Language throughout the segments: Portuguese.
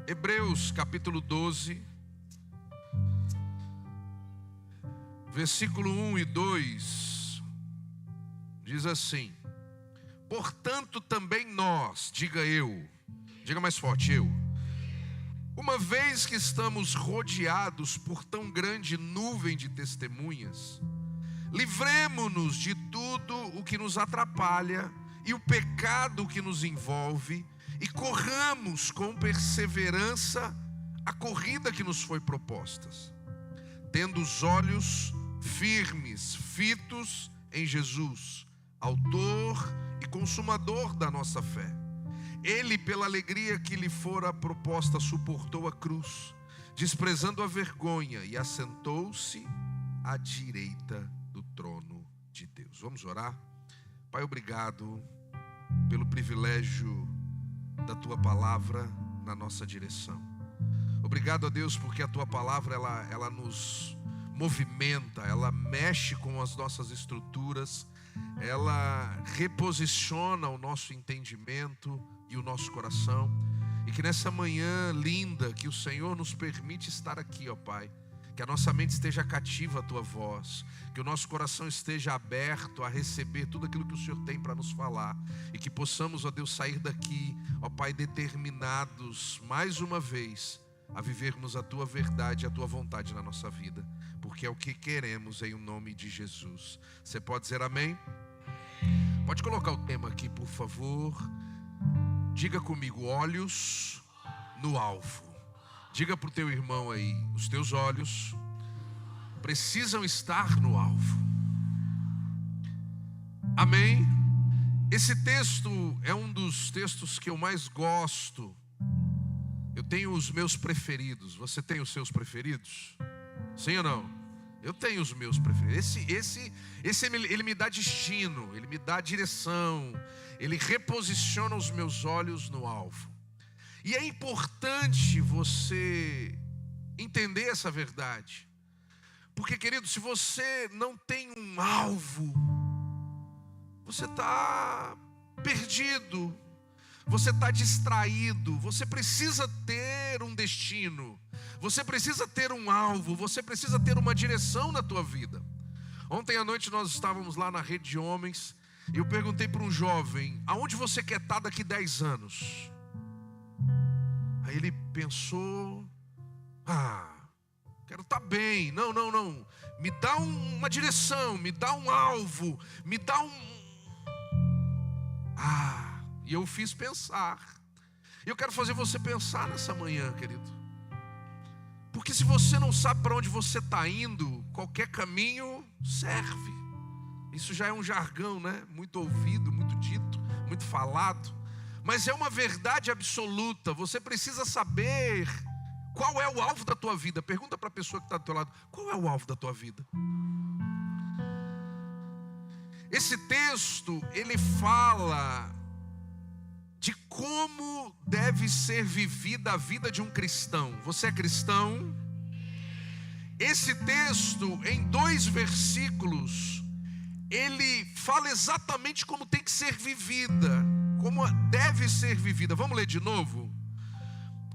Hebreus capítulo 12, versículo 1 e 2, diz assim: portanto também nós, diga mais forte, uma vez que estamos rodeados por tão grande nuvem de testemunhas, livremo-nos de tudo o que nos atrapalha e o pecado que nos envolve, e corramos com perseverança a corrida que nos foi proposta, tendo os olhos firmes, fitos em Jesus, autor e consumador da nossa fé. Ele, pela alegria que lhe fora proposta, suportou a cruz, desprezando a vergonha, e assentou-se à direita do trono de Deus. Vamos orar? Pai, obrigado pelo privilégio da Tua palavra na nossa direção. Obrigado a Deus porque a Tua palavra ela nos movimenta, ela mexe com as nossas estruturas, ela reposiciona o nosso entendimento e o nosso coração. E que nessa manhã linda que o Senhor nos permite estar aqui, ó Pai, que a nossa mente esteja cativa à Tua voz, que o nosso coração esteja aberto a receber tudo aquilo que o Senhor tem para nos falar, e que possamos, ó Deus, sair daqui, ó Pai, determinados mais uma vez a vivermos a Tua verdade e a Tua vontade na nossa vida, porque é o que queremos em nome de Jesus. Você pode dizer amém? Pode colocar o tema aqui, por favor. Diga comigo: olhos no alvo. Diga para o teu irmão aí: os teus olhos precisam estar no alvo. Amém? Esse texto é um dos textos que eu mais gosto. Eu tenho os meus preferidos. Você tem os seus preferidos? Sim ou não? Eu tenho os meus preferidos. Esse ele me dá destino, ele me dá direção, ele reposiciona os meus olhos no alvo. E é importante você entender essa verdade, porque, querido, se você não tem um alvo, você está perdido, você está distraído. Você precisa ter um destino, você precisa ter um alvo, você precisa ter uma direção na tua vida. Ontem à noite nós estávamos lá na Rede de Homens, e eu perguntei para um jovem: aonde você quer estar daqui 10 anos? Aí ele pensou: quero estar bem. Não, me dá uma direção, me dá um alvo, me dá e eu fiz pensar. E eu quero fazer você pensar nessa manhã, querido, porque se você não sabe para onde você está indo, qualquer caminho serve. Isso já é um jargão, né? Muito ouvido, muito dito, muito falado, mas é uma verdade absoluta. Você precisa saber qual é o alvo da tua vida. Pergunta para a pessoa que está do teu lado: qual é o alvo da tua vida? Esse texto, ele fala de como deve ser vivida a vida de um cristão. Você é cristão? Esse texto, em 2 versículos, ele fala exatamente como tem que ser vivida, como deve ser vivida. Vamos ler de novo?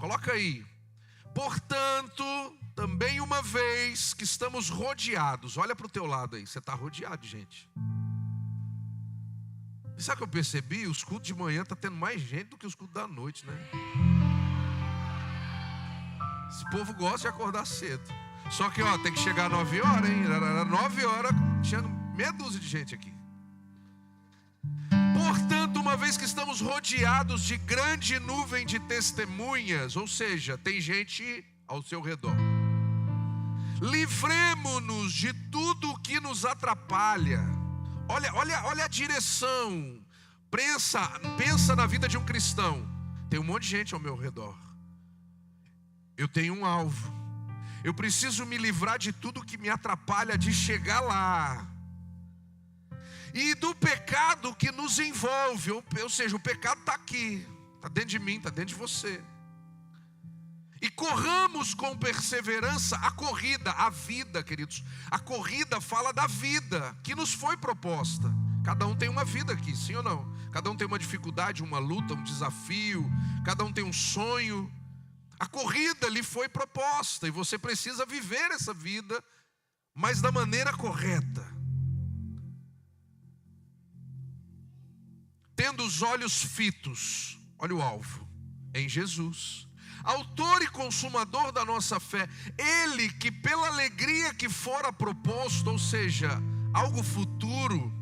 Coloca aí: portanto, também uma vez que estamos rodeados. Olha para o teu lado aí, você está rodeado, gente. E sabe o que eu percebi? Os cultos de manhã está tendo mais gente do que os cultos da noite, né? Esse povo gosta de acordar cedo. Só que, tem que chegar às 9 horas, hein? 9 horas, tinha meia dúzia de gente aqui. Portanto, uma vez que estamos rodeados de grande nuvem de testemunhas, ou seja, tem gente ao seu redor, livremo-nos de tudo o que nos atrapalha. Olha a direção. Pensa na vida de um cristão. Tem um monte de gente ao meu redor. Eu tenho um alvo. Eu preciso me livrar de tudo que me atrapalha de chegar lá. E do pecado que nos envolve. Ou seja, o pecado está aqui, está dentro de mim, está dentro de você. E corramos com perseverança a corrida, a vida, queridos. A corrida fala da vida que nos foi proposta. Cada um tem uma vida aqui, sim ou não? Cada um tem uma dificuldade, uma luta, um desafio. Cada um tem um sonho. A corrida lhe foi proposta e você precisa viver essa vida, mas da maneira correta. Tendo os olhos fitos, olha o alvo, em Jesus, autor e consumador da nossa fé. Ele que pela alegria que fora proposto, ou seja, algo futuro,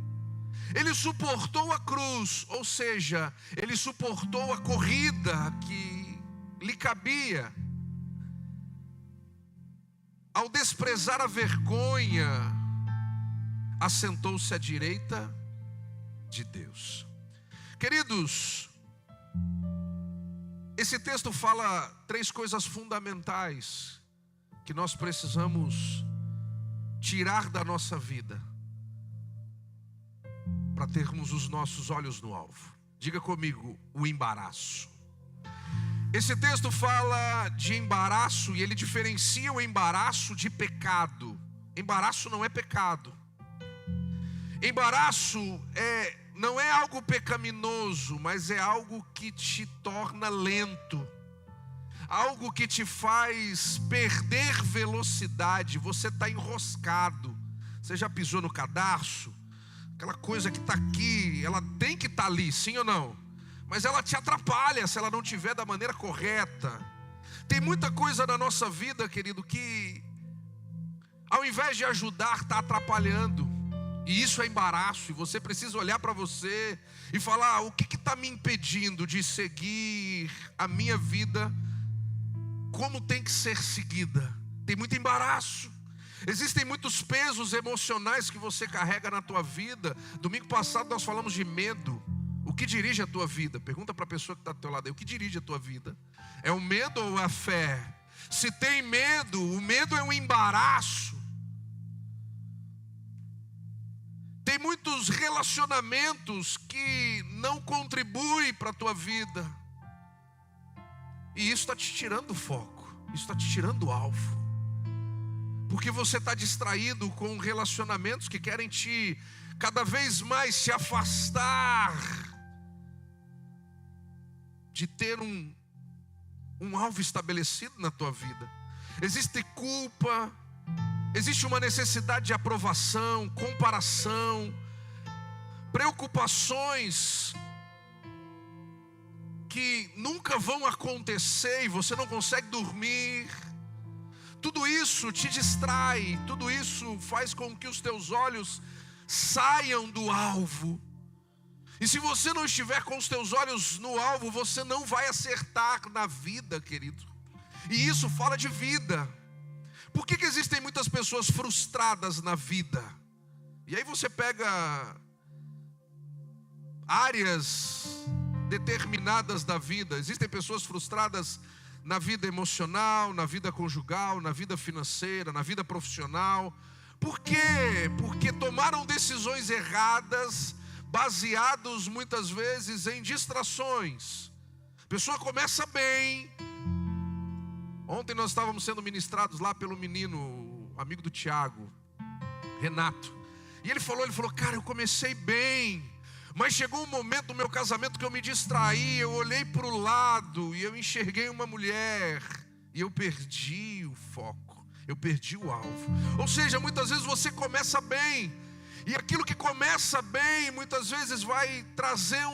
ele suportou a cruz, ou seja, ele suportou a corrida que lhe cabia. Ao desprezar a vergonha, assentou-se à direita de Deus. Queridos, esse texto fala 3 coisas fundamentais que nós precisamos tirar da nossa vida para termos os nossos olhos no alvo. Diga comigo, o embaraço. Esse texto fala de embaraço e ele diferencia o embaraço de pecado. Embaraço não é pecado. Embaraço não é algo pecaminoso, mas é algo que te torna lento. Algo que te faz perder velocidade. Você está enroscado. Você já pisou no cadarço? Aquela coisa que está aqui, ela tem que estar ali, sim ou não? Mas ela te atrapalha se ela não estiver da maneira correta. Tem muita coisa na nossa vida, querido, que ao invés de ajudar, está atrapalhando. E isso é embaraço. E você precisa olhar para você e falar: o que está me impedindo de seguir a minha vida como tem que ser seguida? Tem muito embaraço. Existem muitos pesos emocionais que você carrega na tua vida. Domingo passado nós falamos de medo. O que dirige a tua vida? Pergunta para a pessoa que está do teu lado aí: o que dirige a tua vida? É o medo ou é a fé? Se tem medo, o medo é um embaraço. Tem muitos relacionamentos que não contribuem para a tua vida. E isso está te tirando o foco. Isso está te tirando o alvo. Porque você está distraído com relacionamentos que querem te cada vez mais se afastar de ter um alvo estabelecido na tua vida. Existe culpa, existe uma necessidade de aprovação, comparação, preocupações que nunca vão acontecer e você não consegue dormir. Tudo isso te distrai, tudo isso faz com que os teus olhos saiam do alvo. E se você não estiver com os teus olhos no alvo, você não vai acertar na vida, querido. E isso fala de vida. Por que existem muitas pessoas frustradas na vida? E aí você pega áreas determinadas da vida. Existem pessoas frustradas na vida emocional, na vida conjugal, na vida financeira, na vida profissional. Por quê? Porque tomaram decisões erradas, baseados muitas vezes em distrações. A pessoa começa bem. Ontem nós estávamos sendo ministrados lá pelo menino, amigo do Tiago, Renato. E ele falou, cara, eu comecei bem, mas chegou um momento no meu casamento que eu me distraí, eu olhei para o lado e eu enxerguei uma mulher e eu perdi o foco, eu perdi o alvo. Ou seja, muitas vezes você começa bem, e aquilo que começa bem muitas vezes vai trazer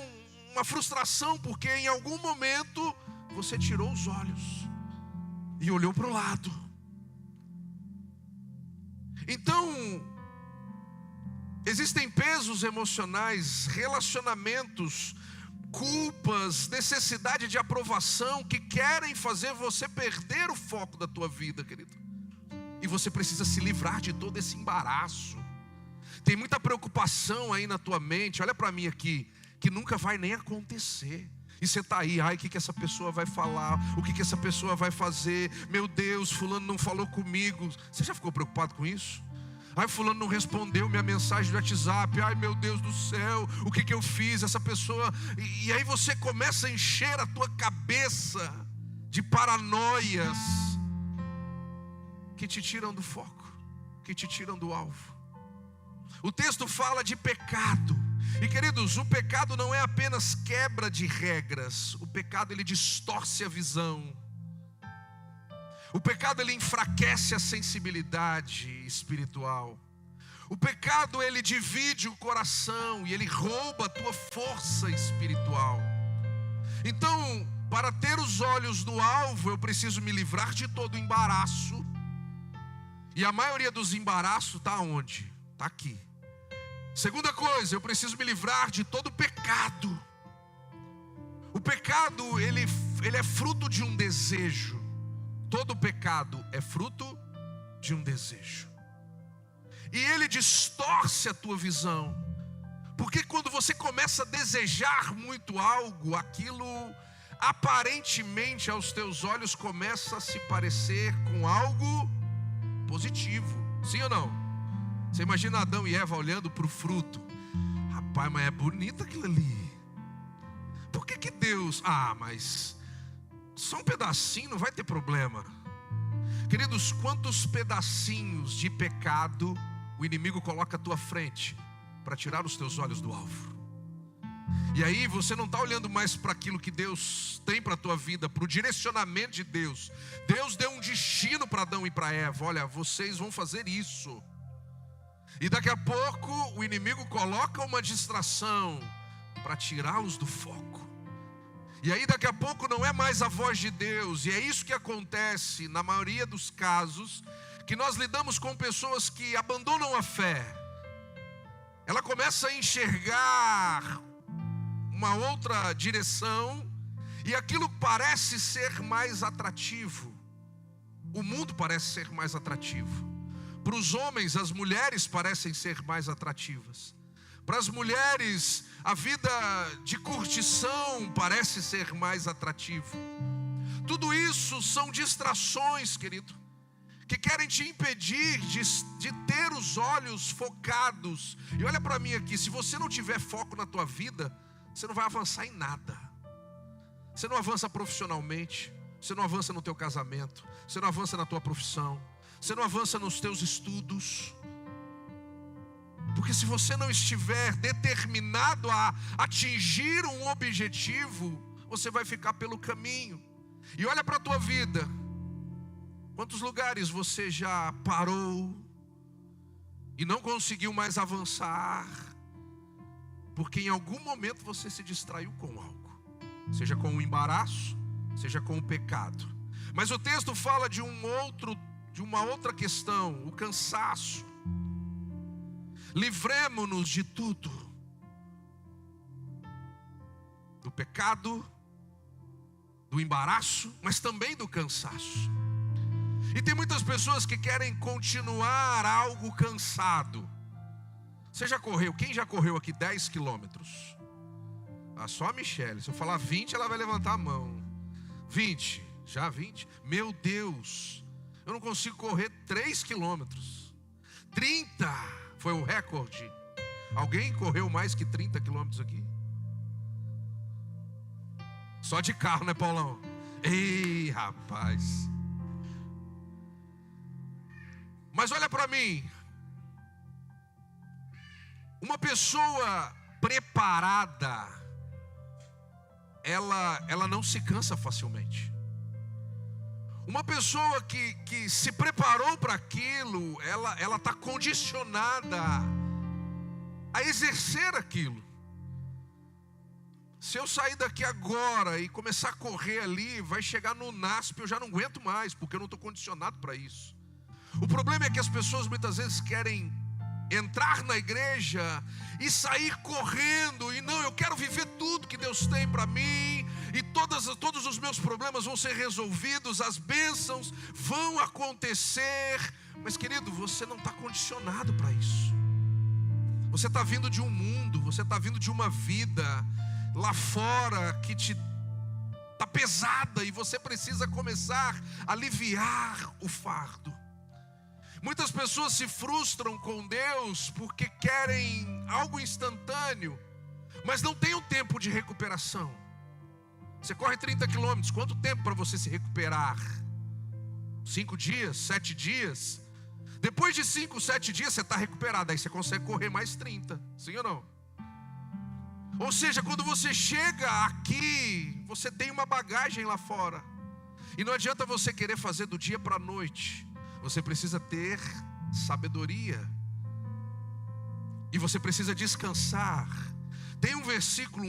uma frustração, porque em algum momento você tirou os olhos e olhou para o lado. Então, existem pesos emocionais, relacionamentos, culpas, necessidade de aprovação que querem fazer você perder o foco da tua vida, querido. E você precisa se livrar de todo esse embaraço. Tem muita preocupação aí na tua mente, olha para mim aqui, que nunca vai nem acontecer. E você está aí, ai, o que essa pessoa vai falar? O que essa pessoa vai fazer? Meu Deus, fulano não falou comigo. Você já ficou preocupado com isso? Ai, fulano não respondeu minha mensagem do WhatsApp. Ai, meu Deus do céu, o que eu fiz? Essa pessoa... E aí você começa a encher a tua cabeça de paranoias que te tiram do foco, que te tiram do alvo. O texto fala de pecado. E queridos, o pecado não é apenas quebra de regras. O pecado, ele distorce a visão. O pecado, ele enfraquece a sensibilidade espiritual. O pecado, ele divide o coração e ele rouba a tua força espiritual. Então, para ter os olhos no alvo, eu preciso me livrar de todo embaraço. E a maioria dos embaraços está onde? Está aqui. Segunda coisa, eu preciso me livrar de todo pecado. O pecado, ele é fruto de um desejo. Todo pecado é fruto de um desejo. E ele distorce a tua visão. Porque quando você começa a desejar muito algo, aquilo aparentemente aos teus olhos começa a se parecer com algo positivo. Sim ou não? Você imagina Adão e Eva olhando para o fruto. Rapaz, mas é bonito aquilo ali. Por que Deus... mas só um pedacinho não vai ter problema. Queridos, quantos pedacinhos de pecado o inimigo coloca à tua frente para tirar os teus olhos do alvo. E aí você não está olhando mais para aquilo que Deus tem para a tua vida, para o direcionamento de Deus. Deus deu um destino para Adão e para Eva. Olha, vocês vão fazer isso. E daqui a pouco o inimigo coloca uma distração para tirá-los do foco. E aí daqui a pouco não é mais a voz de Deus. E é isso que acontece na maioria dos casos, que nós lidamos com pessoas que abandonam a fé. Ela começa a enxergar uma outra direção e aquilo parece ser mais atrativo. O mundo parece ser mais atrativo. Para os homens, as mulheres parecem ser mais atrativas. Para as mulheres, a vida de curtição parece ser mais atrativa. Tudo isso são distrações, querido, que querem te impedir de ter os olhos focados. E olha para mim aqui, se você não tiver foco na tua vida, você não vai avançar em nada. Você não avança profissionalmente, você não avança no teu casamento, você não avança na tua profissão, você não avança nos teus estudos. Porque se você não estiver determinado a atingir um objetivo, você vai ficar pelo caminho. E olha para a tua vida. Quantos lugares você já parou e não conseguiu mais avançar? Porque em algum momento você se distraiu com algo. Seja com o embaraço, seja com o pecado. Mas o texto fala de uma outra questão, o cansaço. Livremo-nos de tudo. Do pecado, do embaraço, mas também do cansaço. E tem muitas pessoas que querem continuar algo cansado. Você já correu? Quem já correu aqui 10 quilômetros? Só a Michele. Se eu falar 20, ela vai levantar a mão. 20? Já 20? Meu Deus, eu não consigo correr 3 quilômetros. 30 foi o recorde. Alguém correu mais que 30 quilômetros aqui? Só de carro, né, Paulão? Ei, rapaz. Mas olha para mim. Uma pessoa preparada, ela não se cansa facilmente. Uma pessoa que se preparou para aquilo, ela está condicionada a exercer aquilo. Se eu sair daqui agora e começar a correr ali, vai chegar no NASP, eu já não aguento mais, porque eu não estou condicionado para isso. O problema é que as pessoas muitas vezes querem entrar na igreja e sair correndo, e não, eu quero viver tudo que Deus tem para mim, e todos os meus problemas vão ser resolvidos, as bênçãos vão acontecer. Mas querido, você não está condicionado para isso. Você está vindo de um mundo, você está vindo de uma vida lá fora que está pesada, e você precisa começar a aliviar o fardo. Muitas pessoas se frustram com Deus porque querem algo instantâneo, mas não tem um tempo de recuperação. Você corre 30 quilômetros, quanto tempo para você se recuperar? 5 dias, 7 dias? Depois de 5, 7 dias você está recuperado, aí você consegue correr mais 30, sim ou não? Ou seja, quando você chega aqui, você tem uma bagagem lá fora. E não adianta você querer fazer do dia para a noite. Você precisa ter sabedoria. E você precisa descansar. Tem um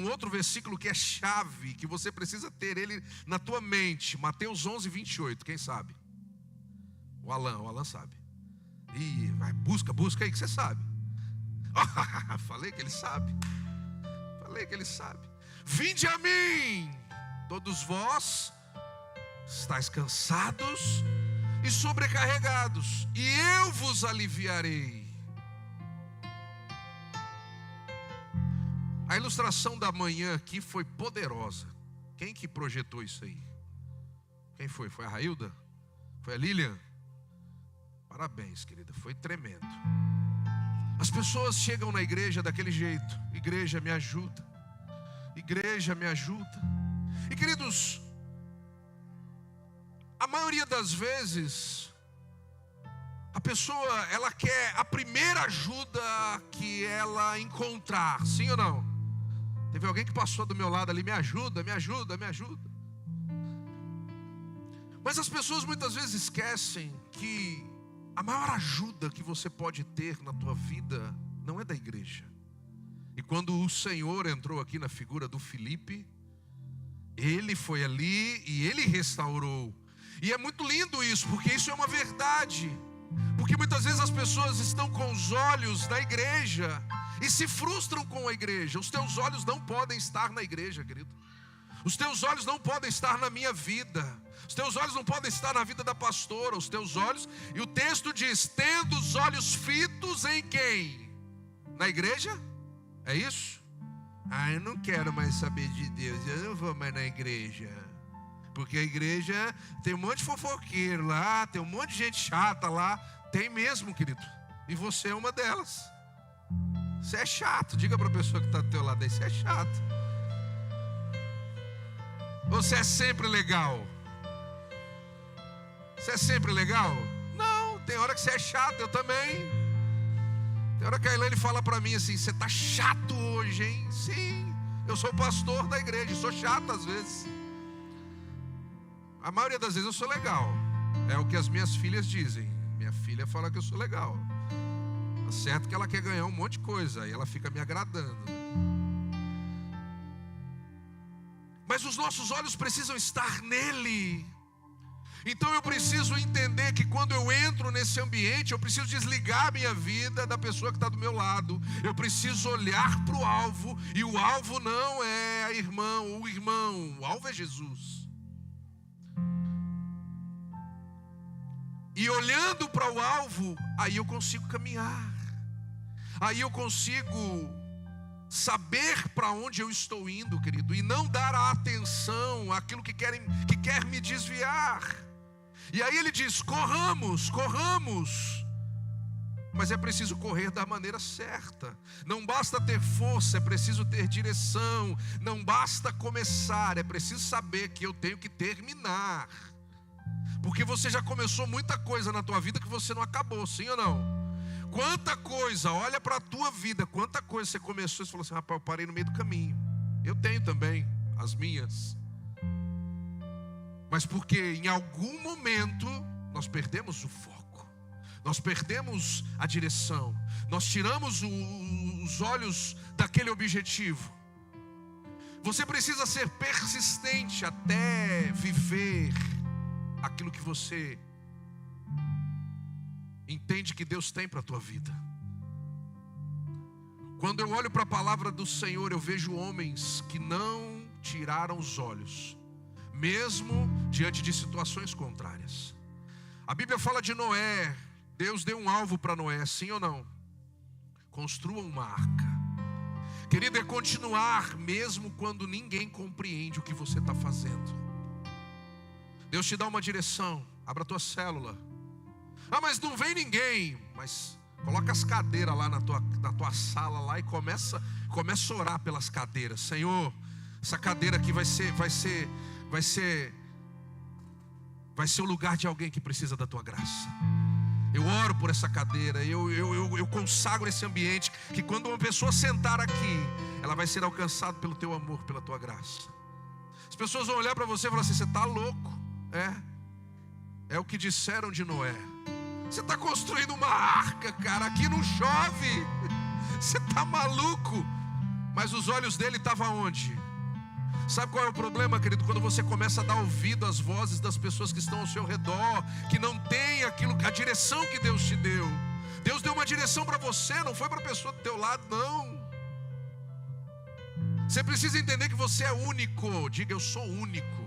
outro versículo que é chave, que você precisa ter ele na tua mente. Mateus 11:28, quem sabe? O Alan sabe. Ih, vai, busca aí que você sabe. Falei que ele sabe. Vinde a mim, todos vós estáis cansados e sobrecarregados, e eu vos aliviarei. A ilustração da manhã aqui foi poderosa. Quem que projetou isso aí? Quem foi? Foi a Railda? Foi a Lilian? Parabéns, querida, foi tremendo. As pessoas chegam na igreja daquele jeito: igreja me ajuda, igreja me ajuda. E queridos, a maioria das vezes a pessoa, ela quer a primeira ajuda que ela encontrar, sim ou não? Teve alguém que passou do meu lado ali: me ajuda. Mas as pessoas muitas vezes esquecem que a maior ajuda que você pode ter na tua vida não é da igreja. E quando o Senhor entrou aqui na figura do Filipe, ele foi ali e ele restaurou. E é muito lindo isso, porque isso é uma verdade. Porque muitas vezes as pessoas estão com os olhos na igreja e se frustram com a igreja. Os teus olhos não podem estar na igreja, querido. Os teus olhos não podem estar na minha vida. Os teus olhos não podem estar na vida da pastora. Os teus olhos, e o texto diz: tendo os olhos fitos em quem? Na igreja? É isso? Eu não quero mais saber de Deus, eu não vou mais na igreja. Porque a igreja tem um monte de fofoqueiro lá, tem um monte de gente chata lá. Tem mesmo, querido. E você é uma delas. Você é chato. Diga para a pessoa que está do teu lado aí: você é chato. Ou você é sempre legal? Você é sempre legal? Não, tem hora que você é chato, eu também. Tem hora que a Elaine fala para mim assim: você está chato hoje, hein? Sim, eu sou pastor da igreja, sou chato às vezes. A maioria das vezes eu sou legal. É o que as minhas filhas dizem. Minha filha fala que eu sou legal. Tá certo que ela quer ganhar um monte de coisa, aí ela fica me agradando. Mas os nossos olhos precisam estar nele. Então eu preciso entender que quando eu entro nesse ambiente, eu preciso desligar a minha vida da pessoa que está do meu lado. Eu preciso olhar para o alvo. E o alvo não é a irmã ou o irmão. O alvo é Jesus. E olhando para o alvo, aí eu consigo caminhar. Aí eu consigo saber para onde eu estou indo, querido. E não dar a atenção àquilo que quer me desviar. E aí ele diz: corramos. Mas é preciso correr da maneira certa. Não basta ter força, é preciso ter direção. Não basta começar, é preciso saber que eu tenho que terminar. Porque você já começou muita coisa na tua vida que você não acabou, sim ou não? Quanta coisa, olha para a tua vida, quanta coisa você começou e você falou assim: rapaz, eu parei no meio do caminho. Eu tenho também as minhas. Mas porque em algum momento nós perdemos o foco, nós perdemos a direção, nós tiramos os olhos daquele objetivo. Você precisa ser persistente até viver aquilo que você entende que Deus tem para a tua vida. Quando eu olho para a palavra do Senhor, eu vejo homens que não tiraram os olhos, mesmo diante de situações contrárias. A Bíblia fala de Noé. Deus deu um alvo para Noé, sim ou não? Construa uma arca. Querido, é continuar mesmo quando ninguém compreende o que você está fazendo. Deus te dá uma direção. Abra a tua célula. Mas não vem ninguém. Mas coloca as cadeiras lá na tua sala lá e começa a orar pelas cadeiras. Senhor, essa cadeira aqui vai ser o lugar de alguém que precisa da tua graça. Eu oro por essa cadeira, eu consagro esse ambiente, que quando uma pessoa sentar aqui, ela vai ser alcançada pelo teu amor, pela tua graça. As pessoas vão olhar para você e falar assim: você está louco. É o que disseram de Noé. Você está construindo uma arca, cara, aqui não chove. Você está maluco. Mas os olhos dele estavam onde? Sabe qual é o problema, querido? Quando você começa a dar ouvido às vozes das pessoas que estão ao seu redor, que não tem a direção que Deus te deu. Deus deu uma direção para você, não foi para a pessoa do teu lado, não. Você precisa entender que você é único. Diga, eu sou único.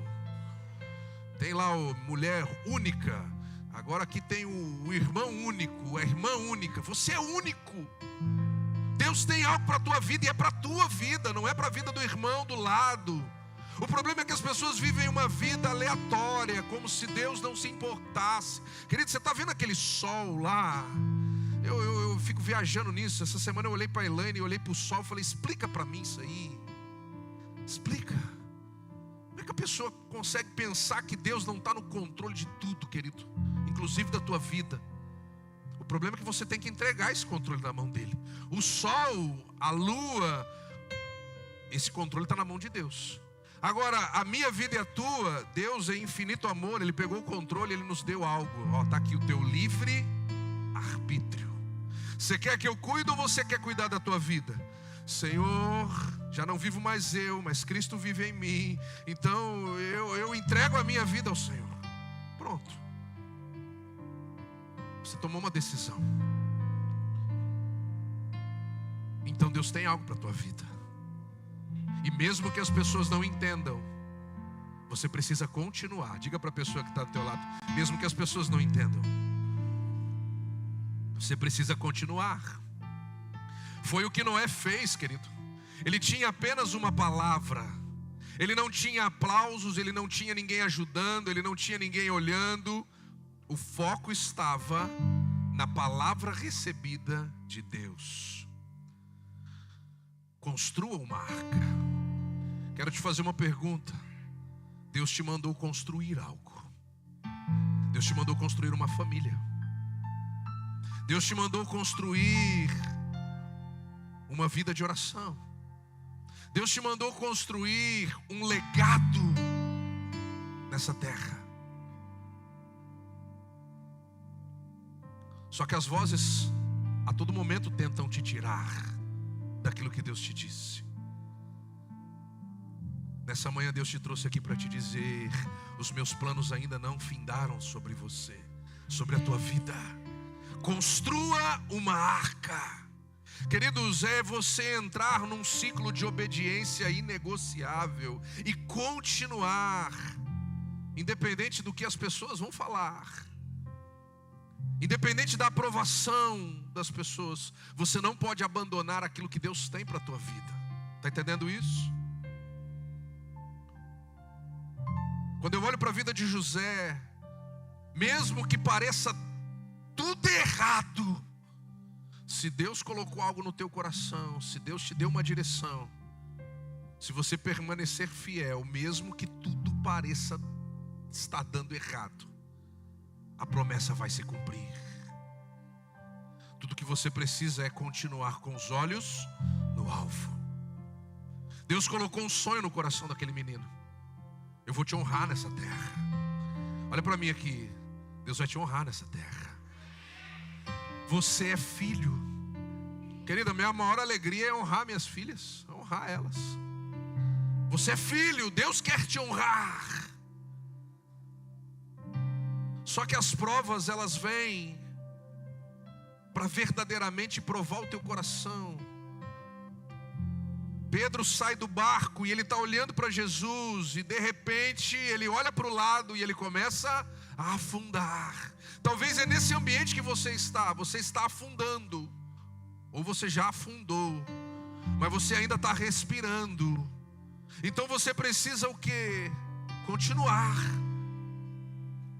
Tem lá a mulher única. Agora aqui tem o irmão único, a irmã única. Você é único. Deus tem algo para a tua vida e é para a tua vida, não é para a vida do irmão do lado. O problema é que as pessoas vivem uma vida aleatória, como se Deus não se importasse. Querido, você está vendo aquele sol lá? Eu fico viajando nisso. Essa semana eu olhei para a Elaine e olhei para o sol e falei, explica para mim isso aí. Explica. Como é que a pessoa consegue pensar que Deus não está no controle de tudo, querido? Inclusive da tua vida. O problema é que você tem que entregar esse controle na mão dele. O sol, a lua, esse controle está na mão de Deus. Agora, a minha vida e a tua, Deus é infinito amor, Ele pegou o controle, Ele nos deu algo. Está aqui o teu livre arbítrio. Você quer que eu cuide ou você quer cuidar da tua vida? Senhor, já não vivo mais eu, mas Cristo vive em mim. Então eu entrego a minha vida ao Senhor. Pronto. Você tomou uma decisão. Então Deus tem algo para a tua vida. E mesmo que as pessoas não entendam, você precisa continuar. Diga para a pessoa que está do teu lado, mesmo que as pessoas não entendam, você precisa continuar. Foi o que Noé fez, querido. Ele tinha apenas uma palavra. Ele não tinha aplausos, ele não tinha ninguém ajudando, ele não tinha ninguém olhando. O foco estava na palavra recebida de Deus. Construa uma arca. Quero te fazer uma pergunta. Deus te mandou construir algo. Deus te mandou construir uma família. Deus te mandou construir uma vida de oração. Deus te mandou construir um legado nessa terra. Só que as vozes a todo momento tentam te tirar daquilo que Deus te disse. Nessa manhã Deus te trouxe aqui para te dizer: os meus planos ainda não findaram sobre você, sobre a tua vida. Construa uma arca. Queridos, é você entrar num ciclo de obediência inegociável e continuar, independente do que as pessoas vão falar, independente da aprovação das pessoas. Você não pode abandonar aquilo que Deus tem para a tua vida. Está entendendo isso? Quando eu olho para a vida de José, mesmo que pareça tudo errado, se Deus colocou algo no teu coração, se Deus te deu uma direção, se você permanecer fiel, mesmo que tudo pareça estar dando errado, a promessa vai se cumprir. Tudo que você precisa é continuar com os olhos no alvo. Deus colocou um sonho no coração daquele menino. Eu vou te honrar nessa terra. Olha para mim aqui. Deus vai te honrar nessa terra. Você é filho. Querida, minha maior alegria é honrar minhas filhas, honrar elas. Você é filho, Deus quer te honrar. Só que as provas, elas vêm para verdadeiramente provar o teu coração. Pedro sai do barco e ele está olhando para Jesus, e de repente ele olha para o lado e ele começa a afundar. Talvez é nesse ambiente que você está afundando, ou você já afundou, mas você ainda está respirando. Então você precisa o quê? Continuar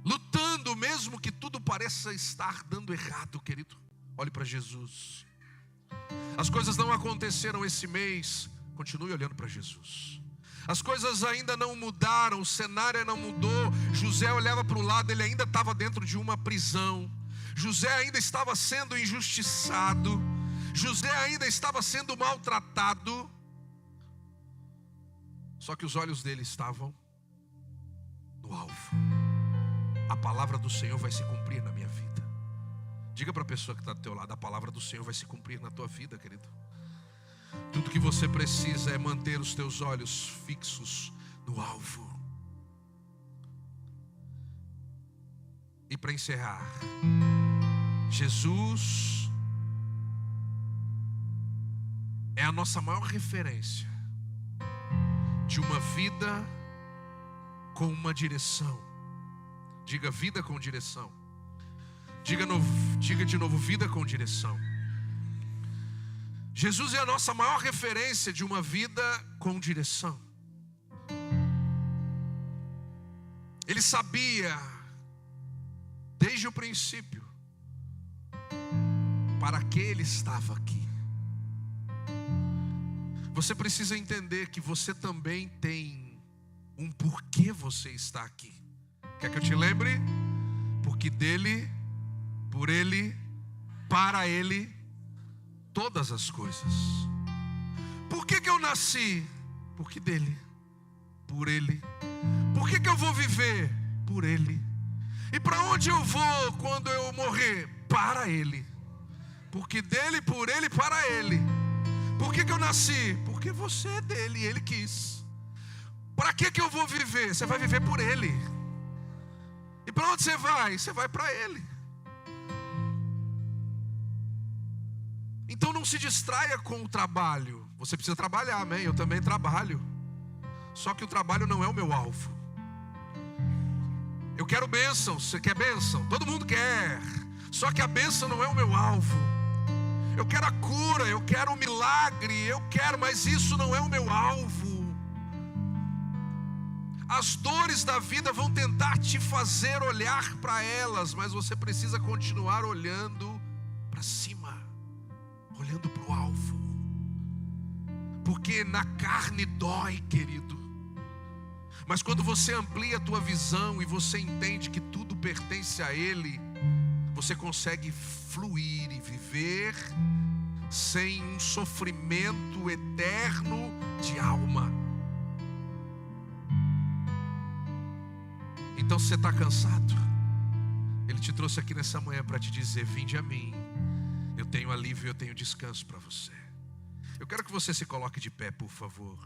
lutando, mesmo que tudo pareça estar dando errado, querido. Olhe para Jesus. As coisas não aconteceram esse mês, continue olhando para Jesus. As coisas ainda não mudaram, o cenário ainda não mudou. José olhava para o lado, ele ainda estava dentro de uma prisão. José ainda estava sendo injustiçado. José ainda estava sendo maltratado. Só que os olhos dele estavam no alvo. palavra do Senhor vai se cumprir na minha vida. Diga para a pessoa que está do teu lado: a palavra do Senhor vai se cumprir na tua vida, querido. Tudo que você precisa é manter os teus olhos fixos no alvo. E para encerrar, Jesus é a nossa maior referência de uma vida com uma direção. Diga: vida com direção. Diga de novo: vida com direção. Jesus é a nossa maior referência de uma vida com direção. Ele sabia desde o princípio para que ele estava aqui. Você precisa entender que você também tem um porquê você está aqui. Quer que eu te lembre? Porque dele, por ele, para ele, todas as coisas. Por que eu nasci? Porque dele, por ele. Por que eu vou viver? Por ele. E para onde eu vou quando eu morrer? Para ele. Porque dele, por ele, para ele. Por que eu nasci? Porque você é dele e ele quis. Para que eu vou viver? Você vai viver por ele. E para onde você vai? Você vai para ele. Então não se distraia com o trabalho. Você precisa trabalhar, amém? Eu também trabalho. Só que o trabalho não é o meu alvo. Eu quero bênção. Você quer bênção? Todo mundo quer. Só que a bênção não é o meu alvo. Eu quero a cura, eu quero o milagre, eu quero, mas isso não é o meu alvo. As dores da vida vão tentar te fazer olhar para elas, mas você precisa continuar olhando para cima, olhando para o alvo. Porque na carne dói, querido. Mas quando você amplia a tua visão e você entende que tudo pertence a Ele, você consegue fluir e viver sem um sofrimento eterno de alma. Então você está cansado? Ele te trouxe aqui nessa manhã para te dizer: vinde a mim, eu tenho alívio, eu tenho descanso para você. Eu quero que você se coloque de pé, por favor.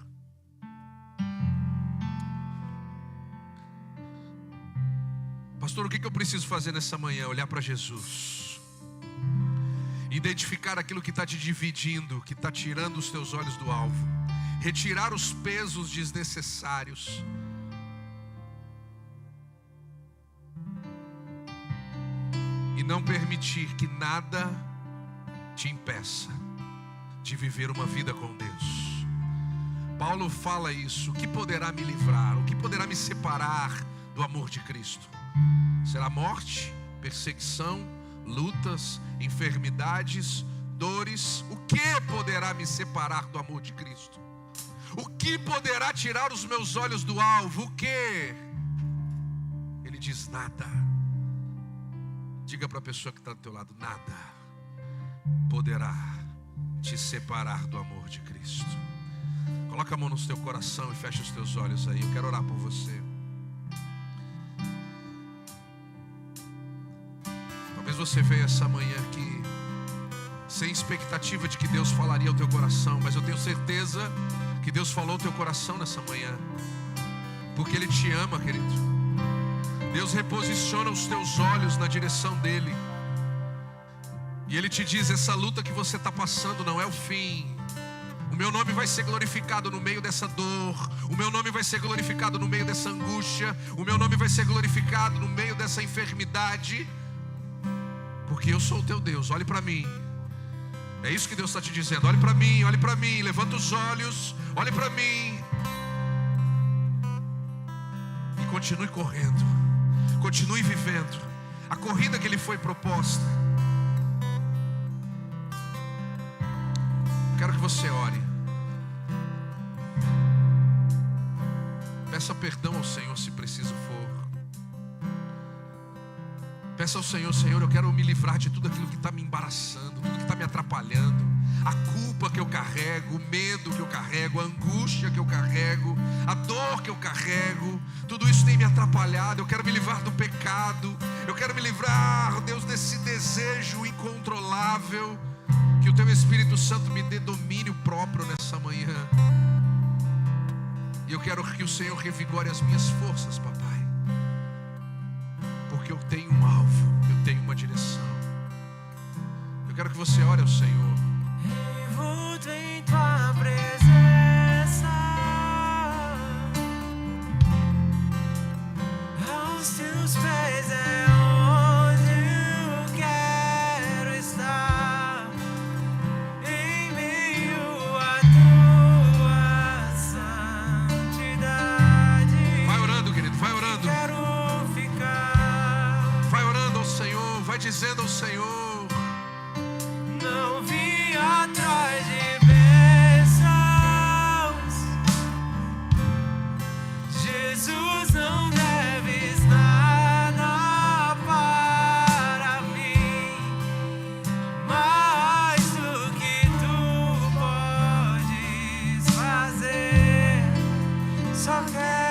Pastor, o que eu preciso fazer nessa manhã? Olhar para Jesus, identificar aquilo que está te dividindo, que está tirando os teus olhos do alvo, retirar os pesos desnecessários. E não permitir que nada te impeça de viver uma vida com Deus. Paulo fala isso: o que poderá me livrar? O que poderá me separar do amor de Cristo? Será morte, perseguição, lutas, enfermidades, dores. O que poderá me separar do amor de Cristo? O que poderá tirar os meus olhos do alvo? O que? Ele diz: nada. Diga para a pessoa que está do teu lado: nada poderá te separar do amor de Cristo. Coloca a mão no teu coração e fecha os teus olhos aí. Eu quero orar por você. Talvez você veio essa manhã aqui sem expectativa de que Deus falaria ao teu coração, mas eu tenho certeza que Deus falou ao teu coração nessa manhã, porque Ele te ama, querido. Deus reposiciona os teus olhos na direção dEle, e Ele te diz: essa luta que você está passando não é o fim. O meu nome vai ser glorificado no meio dessa dor. O meu nome vai ser glorificado no meio dessa angústia. O meu nome vai ser glorificado no meio dessa enfermidade, porque eu sou o teu Deus. Olhe para mim. É isso que Deus está te dizendo: olhe para mim, olhe para mim. Levanta os olhos, olhe para mim e continue correndo, continue vivendo a corrida que lhe foi proposta. Quero que você ore. Peça perdão ao Senhor se preciso for. Peça ao Senhor: Senhor, eu quero me livrar de tudo aquilo que está me embaraçando, tudo que está me atrapalhando. a culpa que eu carrego, o medo que eu carrego, a angústia que eu carrego, a dor que eu carrego, tudo isso tem me atrapalhado. Eu quero me livrar do pecado, eu quero me livrar, Deus, desse desejo incontrolável. Que o Teu Espírito Santo me dê domínio próprio nessa manhã. E eu quero que o Senhor revigore as minhas forças, papai, porque eu tenho um alvo, eu tenho uma direção. Eu quero que você ore ao Senhor. Envolto em Tua presença, aos Teus pés é onde eu quero estar, em meio à Tua santidade. Vai orando, querido, vai orando. Quero ficar. Vai orando ao Senhor, vai dizendo ao Senhor. Não vim atrás de bênçãos, Jesus, não deves nada para mim, mais do que Tu podes fazer. Só quero